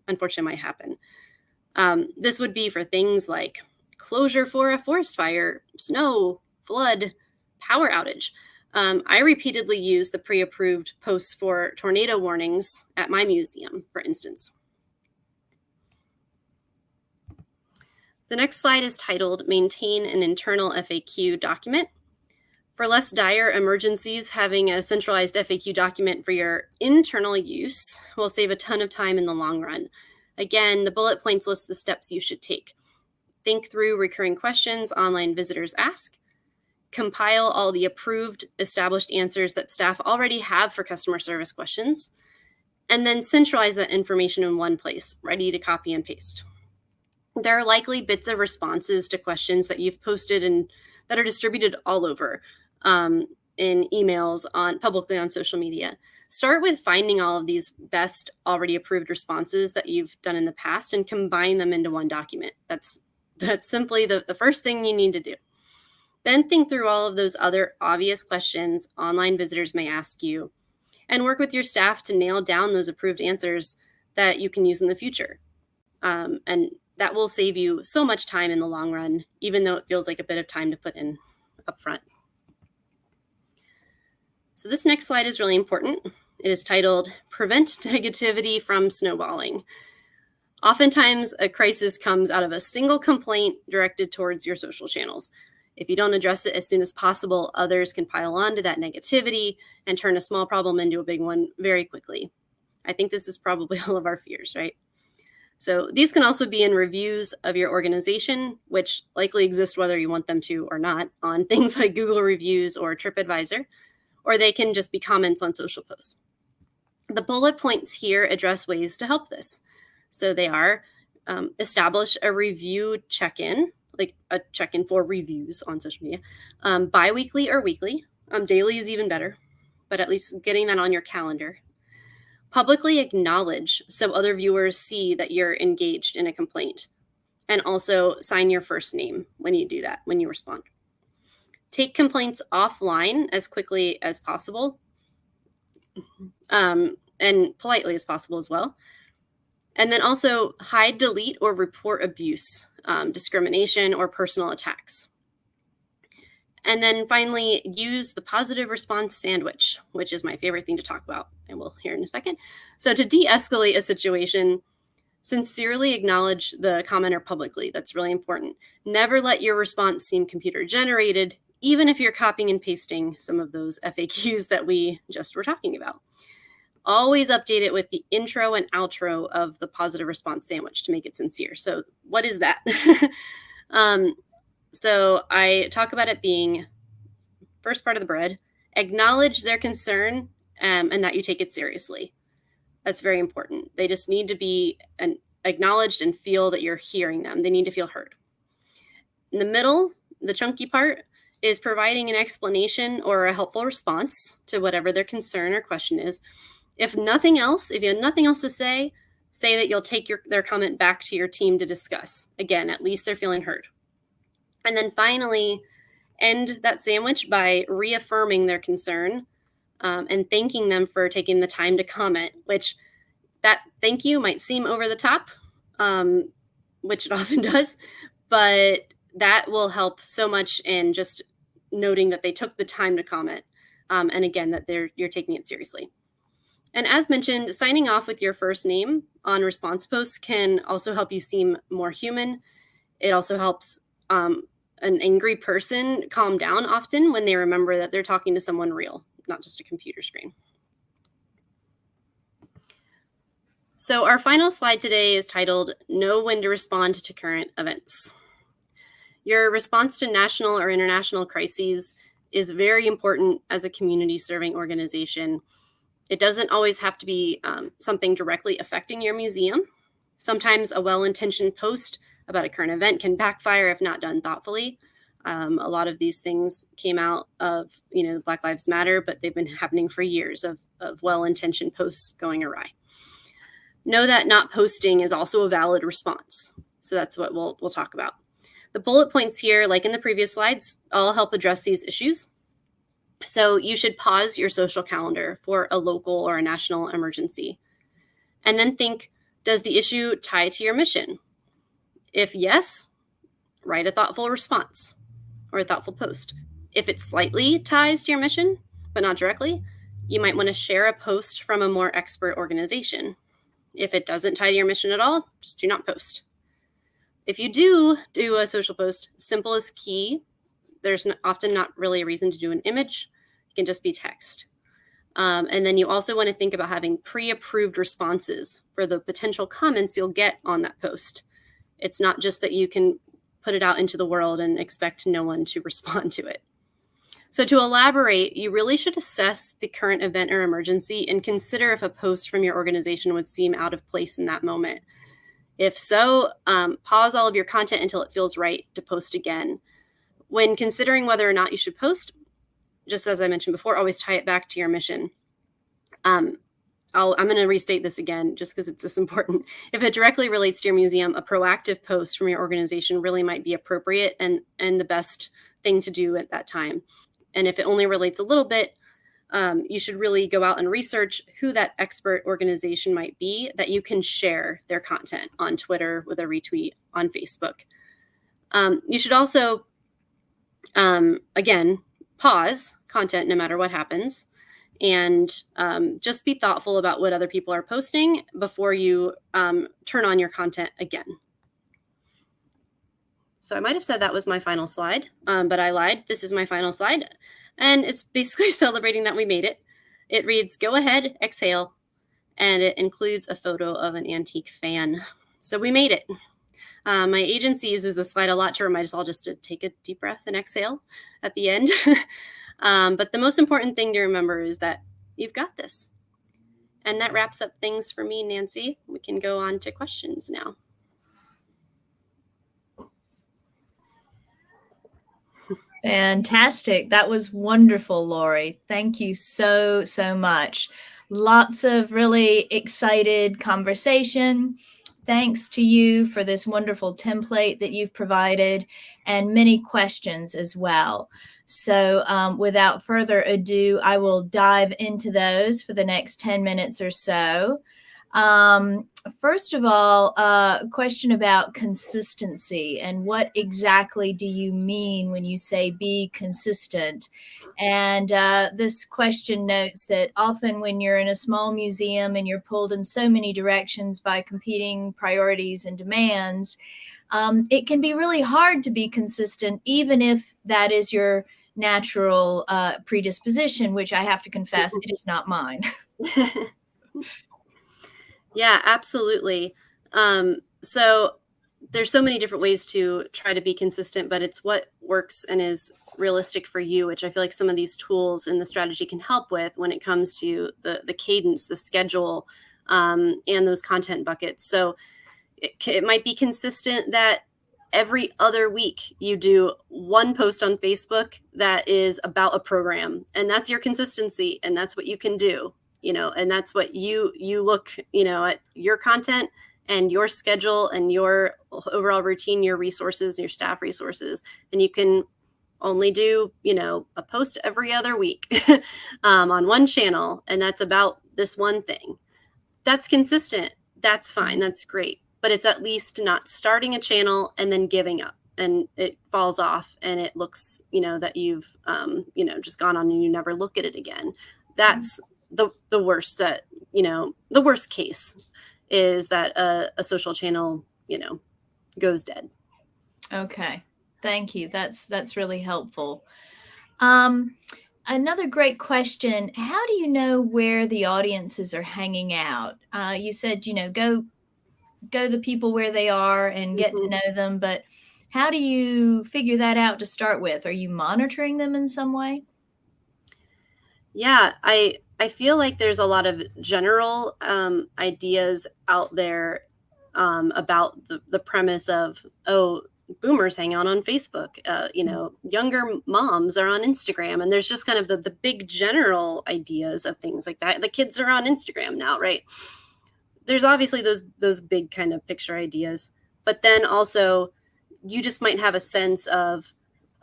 unfortunately might happen. This would be for things like closure for a forest fire, snow, flood, power outage. I repeatedly use the pre-approved posts for tornado warnings at my museum, for instance. The next slide is titled Maintain an Internal FAQ Document. For less dire emergencies, having a centralized FAQ document for your internal use will save a ton of time in the long run. Again, the bullet points list the steps you should take. Think through recurring questions online visitors ask. Compile all the approved, established answers that staff already have for customer service questions. And then centralize that information in one place, ready to copy and paste. There are likely bits of responses to questions that you've posted and that are distributed all over in emails, publicly on social media. Start with finding all of these best already approved responses that you've done in the past and combine them into one document. That's simply the first thing you need to do. Then think through all of those other obvious questions online visitors may ask you and work with your staff to nail down those approved answers that you can use in the future. And that will save you so much time in the long run, even though it feels like a bit of time to put in upfront. So this next slide is really important. It is titled, Prevent Negativity from Snowballing. Oftentimes, a crisis comes out of a single complaint directed towards your social channels. If you don't address it as soon as possible, others can pile on to that negativity and turn a small problem into a big one very quickly. I think this is probably all of our fears, right? So these can also be in reviews of your organization, which likely exist whether you want them to or not, on things like Google reviews or TripAdvisor, or they can just be comments on social posts. The bullet points here address ways to help this. So they are establish a review check-in, like a check-in for reviews on social media, bi-weekly or weekly. Daily is even better, but at least getting that on your calendar. Publicly acknowledge so other viewers see that you're engaged in a complaint, and also sign your first name when you do that, when you respond. Take complaints offline as quickly as possible, and politely as possible as well. And then also hide, delete, or report abuse, discrimination, or personal attacks. And then finally, use the positive response sandwich, which is my favorite thing to talk about, and we'll hear in a second. So to de-escalate a situation, sincerely acknowledge the commenter publicly. That's really important. Never let your response seem computer generated, even if you're copying and pasting some of those FAQs that we just were talking about. Always update it with the intro and outro of the positive response sandwich to make it sincere. So what is that? So I talk about it being first part of the bread, acknowledge their concern and that you take it seriously. That's very important. They just need to be acknowledged and feel that you're hearing them. They need to feel heard. In the middle, the chunky part, is providing an explanation or a helpful response to whatever their concern or question is. If nothing else, if you have nothing else to say that you'll take their comment back to your team to discuss. Again, at least they're feeling heard. And then finally, end that sandwich by reaffirming their concern and thanking them for taking the time to comment, which that thank you might seem over the top, which it often does, but that will help so much in just noting that they took the time to comment. And again, that you're taking it seriously. And as mentioned, signing off with your first name on response posts can also help you seem more human. It also helps an angry person calm down often when they remember that they're talking to someone real, not just a computer screen. So our final slide today is titled, Know When to Respond to Current Events. Your response to national or international crises is very important as a community serving organization. It doesn't always have to be something directly affecting your museum. Sometimes a well-intentioned post about a current event can backfire if not done thoughtfully. A lot of these things came out of, Black Lives Matter, but they've been happening for years of well-intentioned posts going awry. Know that not posting is also a valid response. So that's what we'll talk about. The bullet points here, like in the previous slides, all help address these issues. So you should pause your social calendar for a local or a national emergency. And then think, does the issue tie to your mission? If yes, write a thoughtful response or a thoughtful post. If it slightly ties to your mission, but not directly, you might want to share a post from a more expert organization. If it doesn't tie to your mission at all, just do not post. If you do a social post, simple is key. There's often not really a reason to do an image. It can just be text. And then you also want to think about having pre-approved responses for the potential comments you'll get on that post. It's not just that you can put it out into the world and expect no one to respond to it. So to elaborate, you really should assess the current event or emergency and consider if a post from your organization would seem out of place in that moment. If so, pause all of your content until it feels right to post again. When considering whether or not you should post, just as I mentioned before, always tie it back to your mission. I'm going to restate this again just because it's this important. If it directly relates to your museum, a proactive post from your organization really might be appropriate and the best thing to do at that time. And if it only relates a little bit, you should really go out and research who that expert organization might be that you can share their content on Twitter with a retweet on Facebook. You should also, again, pause content no matter what happens, and just be thoughtful about what other people are posting before you turn on your content again. So I might have said that was my final slide, but I lied. This is my final slide. And it's basically celebrating that we made it. It reads, "Go ahead, exhale." And it includes a photo of an antique fan. So we made it. My agency uses a slide a lot to remind us all just to take a deep breath and exhale at the end. But the most important thing to remember is that you've got this. And that wraps up things for me, Nancy. We can go on to questions now. Fantastic. That was wonderful, Lori. Thank you so, so much. Lots of really excited conversation. Thanks to you for this wonderful template that you've provided, and many questions as well. So without further ado, I will dive into those for the next 10 minutes or so. First of all, a question about consistency, and what exactly do you mean when you say be consistent? And this question notes that often when you're in a small museum and you're pulled in so many directions by competing priorities and demands, it can be really hard to be consistent, even if that is your natural predisposition, which I have to confess, it is not mine. Yeah, absolutely. So there's so many different ways to try to be consistent, but it's what works and is realistic for you, which I feel like some of these tools and the strategy can help with when it comes to the cadence, the schedule, and those content buckets. So it might be consistent that every other week you do one post on Facebook that is about a program, and that's your consistency, and that's what you can do. And that's what you look, at your content and your schedule and your overall routine, your resources, your staff resources. And you can only do, a post every other week on one channel. And that's about this one thing. That's consistent. That's fine. That's great. But it's at least not starting a channel and then giving up, and it falls off and it looks, that you've, just gone on and you never look at it again. That's the worst that, the worst case is that a social channel, goes dead. Okay. Thank you. That's really helpful. Another great question. How do you know where the audiences are hanging out? You said, go the people where they are and get to know them, but how do you figure that out to start with? Are you monitoring them in some way? Yeah, I feel like there's a lot of general ideas out there about the premise of, boomers hang out on Facebook, younger moms are on Instagram, and there's just kind of the big general ideas of things like that. The kids are on Instagram now, right? There's obviously those big kind of picture ideas, but then also you just might have a sense of,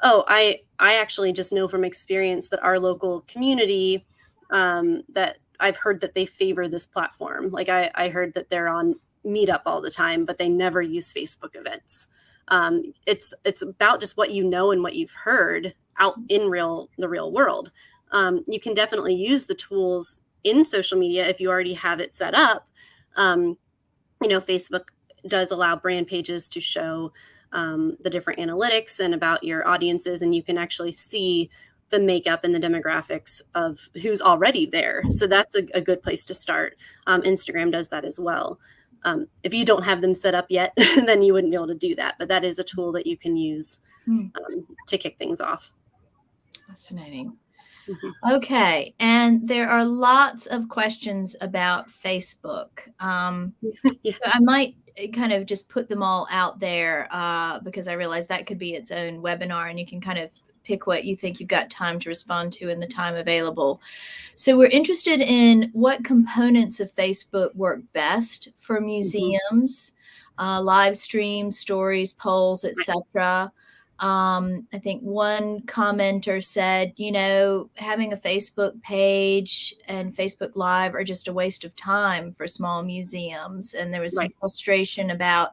I actually just know from experience that our local community, that I've heard that they favor this platform. Like I heard that they're on Meetup all the time, but they never use Facebook events. It's about just what you know and what you've heard out in the real world. You can definitely use the tools in social media if you already have it set up. Facebook does allow brand pages to show the different analytics and about your audiences, and you can actually see the makeup and the demographics of who's already there. So that's a good place to start. Instagram does that as well. If you don't have them set up yet, then you wouldn't be able to do that. But that is a tool that you can use to kick things off. Fascinating. Mm-hmm. Okay. And there are lots of questions about Facebook. Yeah. I might kind of just put them all out there because I realize that could be its own webinar, and you can kind of pick what you think you've got time to respond to in the time available. So we're interested in what components of Facebook work best for museums, live streams, stories, polls, etc. I think one commenter said, having a Facebook page and Facebook Live are just a waste of time for small museums. And there was some frustration about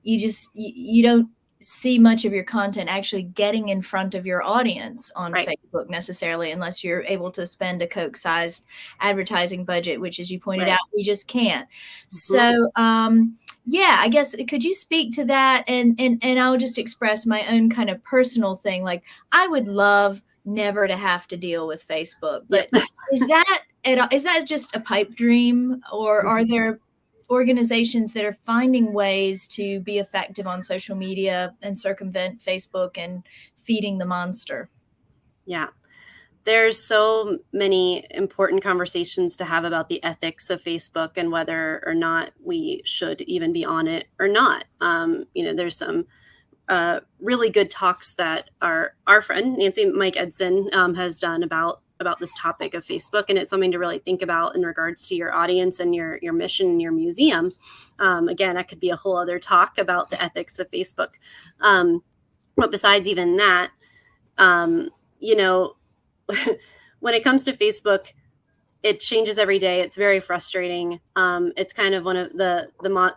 you don't see much of your content actually getting in front of your audience on Facebook necessarily, unless you're able to spend a Coke-sized advertising budget, which, as you pointed out, we just can't. So, I guess, could you speak to that? And I'll just express my own kind of personal thing. Like, I would love never to have to deal with Facebook, but is that just a pipe dream, or are there organizations that are finding ways to be effective on social media and circumvent Facebook and feeding the monster? Yeah. There's so many important conversations to have about the ethics of Facebook and whether or not we should even be on it or not. There's some really good talks that our friend Nancy Mike Edson has done about this topic of Facebook, and it's something to really think about in regards to your audience and your mission in your museum. Again, that could be a whole other talk about the ethics of Facebook. But besides even that, when it comes to Facebook, it changes every day. It's very frustrating. It's kind of one of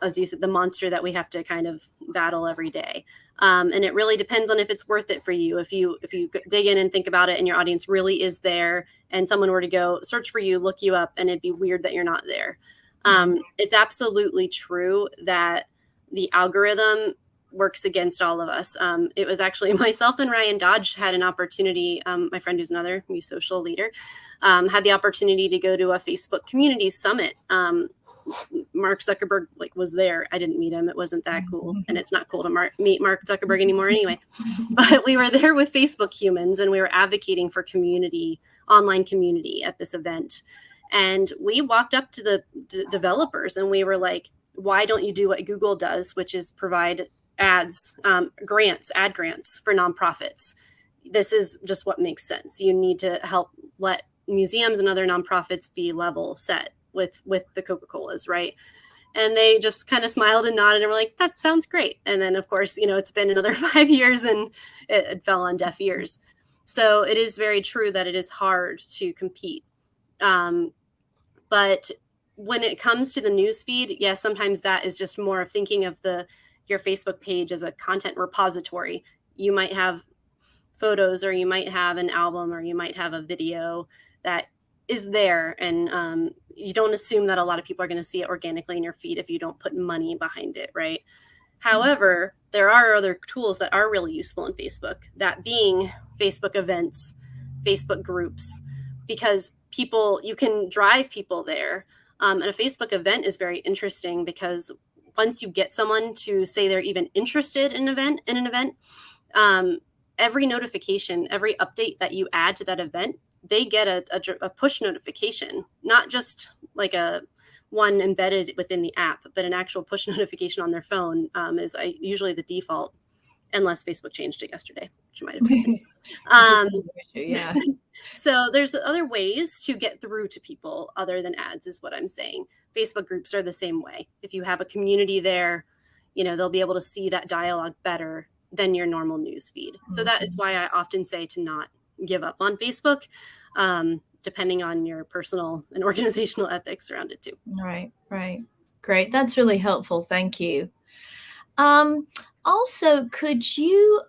as you said, the monster that we have to kind of battle every day. And it really depends on if it's worth it for you. If you dig in and think about it and your audience really is there and someone were to go search for you, look you up, and it'd be weird that you're not there. It's absolutely true that the algorithm works against all of us. It was actually myself and Ryan Dodge had an opportunity. My friend, who's another new social leader, had the opportunity to go to a Facebook community summit. Mark Zuckerberg was there. I didn't meet him. It wasn't that cool. And it's not cool to meet Mark Zuckerberg anymore anyway. But we were there with Facebook humans, and we were advocating for online community at this event. And we walked up to the developers and we were like, why don't you do what Google does, which is provide ad grants for nonprofits? This is just what makes sense. You need to help let museums and other nonprofits be level set with the Coca-Colas, right? And they just kind of smiled and nodded and were like, that sounds great. And then, of course, it's been another 5 years and it fell on deaf ears. So it is very true that it is hard to compete. But when it comes to the newsfeed, yes, sometimes that is just more of thinking of your Facebook page as a content repository. You might have photos, or you might have an album, or you might have a video that is there. And you don't assume that a lot of people are going to see it organically in your feed if you don't put money behind it, right? However, there are other tools that are really useful in Facebook, that being Facebook events, Facebook groups, because you can drive people there. And a Facebook event is very interesting because once you get someone to say they're even interested in an event, every notification, every update that you add to that event, they get a push notification, not just like a one embedded within the app, but an actual push notification on their phone is usually the default, unless Facebook changed it yesterday, which might have been. Yeah. So there's other ways to get through to people other than ads, is what I'm saying. Facebook groups are the same way. If you have a community there, they'll be able to see that dialogue better than your normal news feed. So that is why I often say to not give up on Facebook, depending on your personal and organizational ethics around it too. Right. Great. That's really helpful. Thank you. Also, could you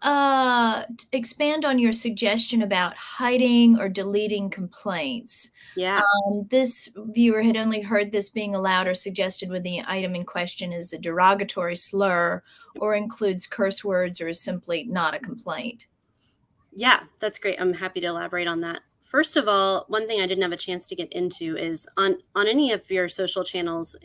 expand on your suggestion about hiding or deleting complaints? Yeah. This viewer had only heard this being allowed or suggested when the item in question is a derogatory slur or includes curse words or is simply not a complaint. Yeah, that's great. I'm happy to elaborate on that. First of all, one thing I didn't have a chance to get into is on any of your social channels,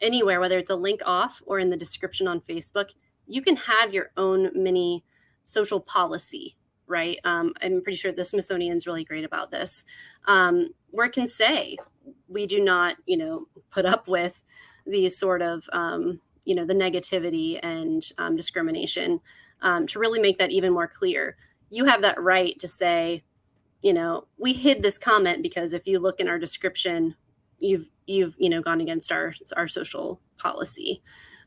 anywhere, whether it's a link off or in the description on Facebook, you can have your own mini social policy, right? I'm pretty sure the Smithsonian is really great about this, where it can say, we do not, put up with these sort of, the negativity and discrimination, to really make that even more clear. You have that right to say, we hid this comment because if you look in our description, you've gone against our social policy,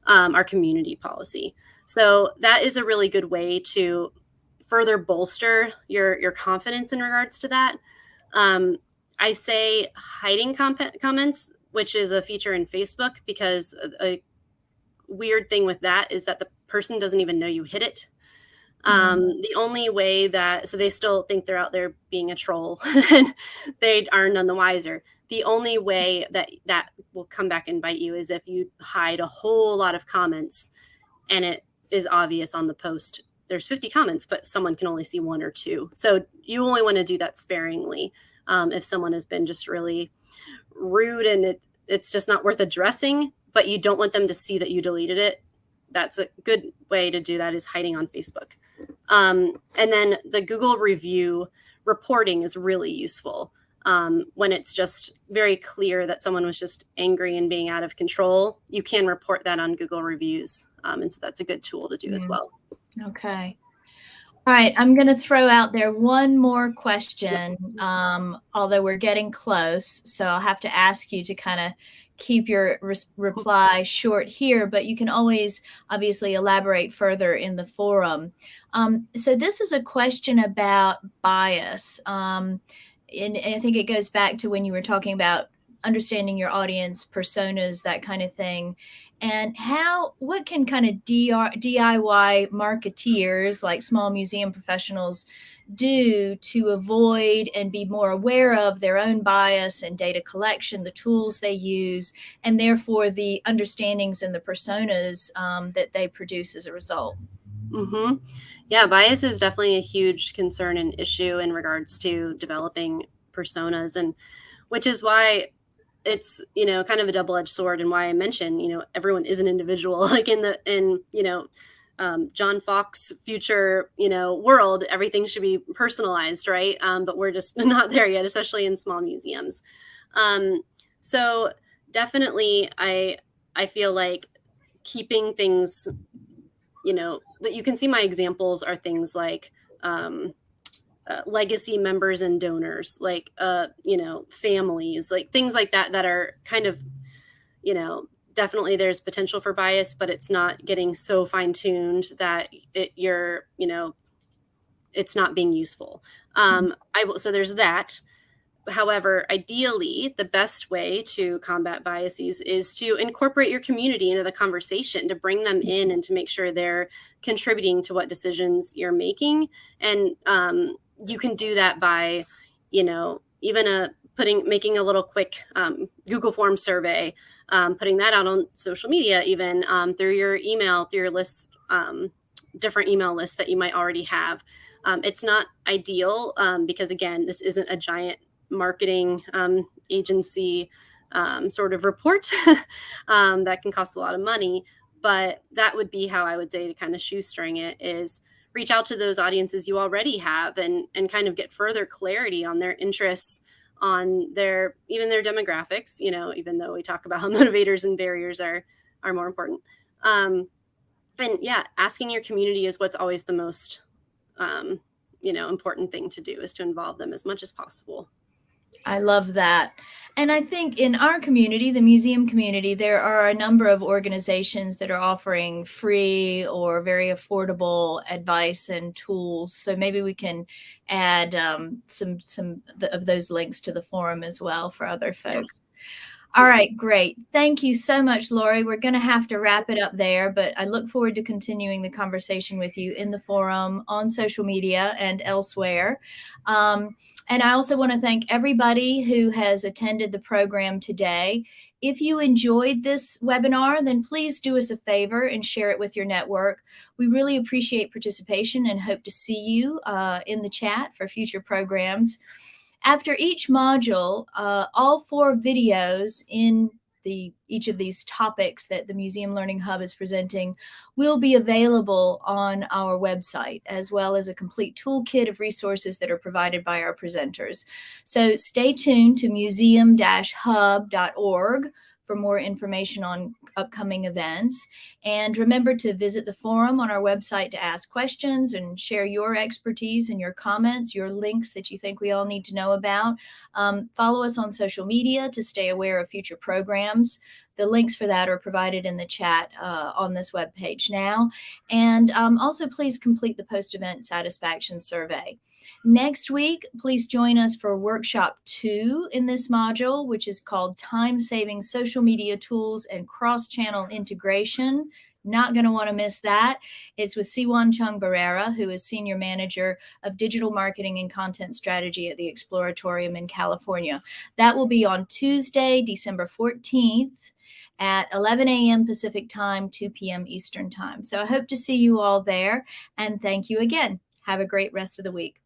our community policy. So that is a really good way to further bolster your confidence in regards to that, I say hiding comments, which is a feature in Facebook, because a weird thing with that is that the person doesn't even know you hit it. The only way so they still think they're out there being a troll and they are none the wiser. The only way that will come back and bite you is if you hide a whole lot of comments and it is obvious on the post. There's 50 comments, but someone can only see 1 or 2. So you only want to do that sparingly. If someone has been just really rude and it's just not worth addressing, but you don't want them to see that you deleted it, that's a good way to do that, is hiding on Facebook. And then the Google review reporting is really useful when it's just very clear that someone was just angry and being out of control. You can report that on Google reviews. And so that's a good tool to do as well. Okay. All right. I'm going to throw out there one more question, although we're getting close. So I'll have to ask you to kind of keep your reply short here, but you can always obviously elaborate further in the forum. So this is a question about bias. And I think it goes back to when you were talking about understanding your audience, personas, that kind of thing. And what can kind of DIY marketeers, like small museum professionals, do to avoid and be more aware of their own bias and data collection, the tools they use, and therefore the understandings and the personas that they produce as a result? Yeah, bias is definitely a huge concern and issue in regards to developing personas, and which is why it's, kind of a double-edged sword, and why I mention, everyone is an individual. Like in John Fox future, world, everything should be personalized, right? But we're just not there yet, especially in small museums. So definitely, I feel like keeping things, that you can see my examples are things like legacy members and donors, like, families, like things like that are kind of, definitely there's potential for bias, but it's not getting so fine tuned that it's not being useful. So there's that. However, ideally, the best way to combat biases is to incorporate your community into the conversation, to bring them in and to make sure they're contributing to what decisions you're making. And you can do that by, even making a little quick Google Form survey, putting that out on social media, even through your email, through your list, different email lists that you might already have. It's not ideal because, again, this isn't a giant marketing agency sort of report that can cost a lot of money. But that would be how I would say to kind of shoestring it, is reach out to those audiences you already have and kind of get further clarity on their interests, on even their demographics, even though we talk about how motivators and barriers are more important. And yeah, asking your community is what's always the most, important thing to do, is to involve them as much as possible. I love that. And I think in our community, the museum community, there are a number of organizations that are offering free or very affordable advice and tools. So maybe we can add some of those links to the forum as well for other folks. Yes. All right, great. Thank you so much, Lori. We're going to have to wrap it up there, but I look forward to continuing the conversation with you in the forum, on social media, and elsewhere. And I also want to thank everybody who has attended the program today. If you enjoyed this webinar, then please do us a favor and share it with your network. We really appreciate participation and hope to see you in the chat for future programs. After each module, all 4 videos in each of these topics that the Museum Learning Hub is presenting will be available on our website, as well as a complete toolkit of resources that are provided by our presenters. So stay tuned to museum-hub.org for more information on upcoming events. And remember to visit the forum on our website to ask questions and share your expertise and your comments, your links that you think we all need to know about. Follow us on social media to stay aware of future programs. The links for that are provided in the chat on this webpage now. And also, please complete the post-event satisfaction survey. Next week, please join us for workshop 2 in this module, which is called Time-Saving Social Media Tools and Cross-Channel Integration. Not going to want to miss that. It's with Siwan Chung Barrera, who is Senior Manager of Digital Marketing and Content Strategy at the Exploratorium in California. That will be on Tuesday, December 14th at 11 a.m. Pacific Time, 2 p.m. Eastern Time. So I hope to see you all there, and thank you again. Have a great rest of the week.